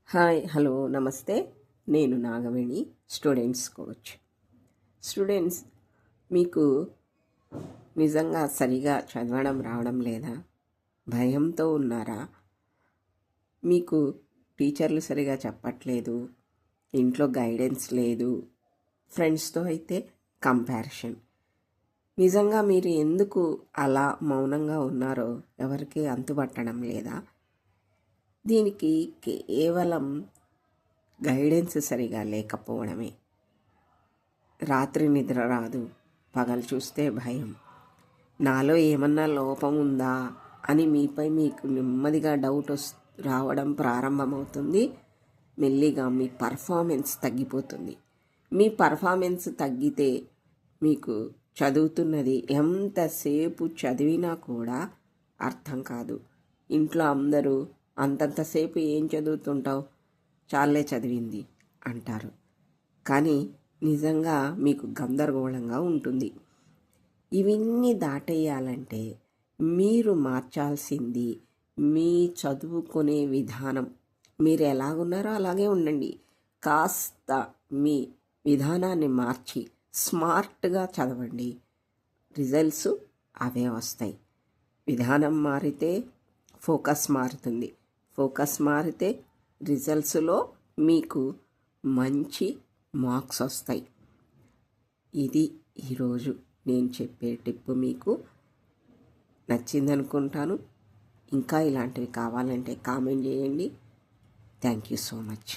Hi hello నమస్తే. నేను Nagaveni, students coach. Students, మీకు నిజంగా సరిగా చదవడం రావడం లేదా? భయంతో ఉన్నారా? మీకు టీచర్లు సరిగా చెప్పట్లేదు, ఇంట్లో గైడెన్స్ లేదు, ఫ్రెండ్స్తో అయితే కంపారిజన్. నిజంగా మీరు ఎందుకు అలా మౌనంగా ఉన్నారో ఎవరికి అంతుపట్టడం లేదా? దీనికి కేవలం గైడెన్స్ సరిగా లేకపోవడమే. రాత్రి నిద్ర రాదు, పగలు చూస్తే భయం, నాలో ఏమన్నా లోపం ఉందా అని మీపై మీకు నెమ్మదిగా డౌట్ రావడం ప్రారంభమవుతుంది. మెల్లిగా మీ పర్ఫార్మెన్స్ తగ్గిపోతుంది. మీ పర్ఫార్మెన్స్ తగ్గితే మీకు చదువుతున్నది ఎంతసేపు చదివినా కూడా అర్థం కాదు. ఇంట్లో అందరూ అంతంతసేపు ఏం చదువుతుంటావు, చాలే చదివింది అంటారు. కానీ నిజంగా మీకు గందరగోళంగా ఉంటుంది. ఇవన్నీ దాటేయాలంటే మీరు మార్చాల్సింది మీ చదువుకునే విధానం. మీరు ఎలాగున్నారో అలాగే ఉండండి. కాస్త మీ విధానాన్ని మార్చి స్మార్ట్గా చదవండి. రిజల్ట్స్ అవే వస్తాయి. విధానం మారితే ఫోకస్ మారుతుంది. ఫోకస్ మారితే రిజల్ట్స్లో మీకు మంచి మార్క్స్ వస్తాయి. ఇది ఈరోజు నేను చెప్పే టిప్ మీకు నచ్చిందనుకుంటాను. ఇంకా ఇలాంటివి కావాలంటే కామెంట్ చేయండి. Thank you so much.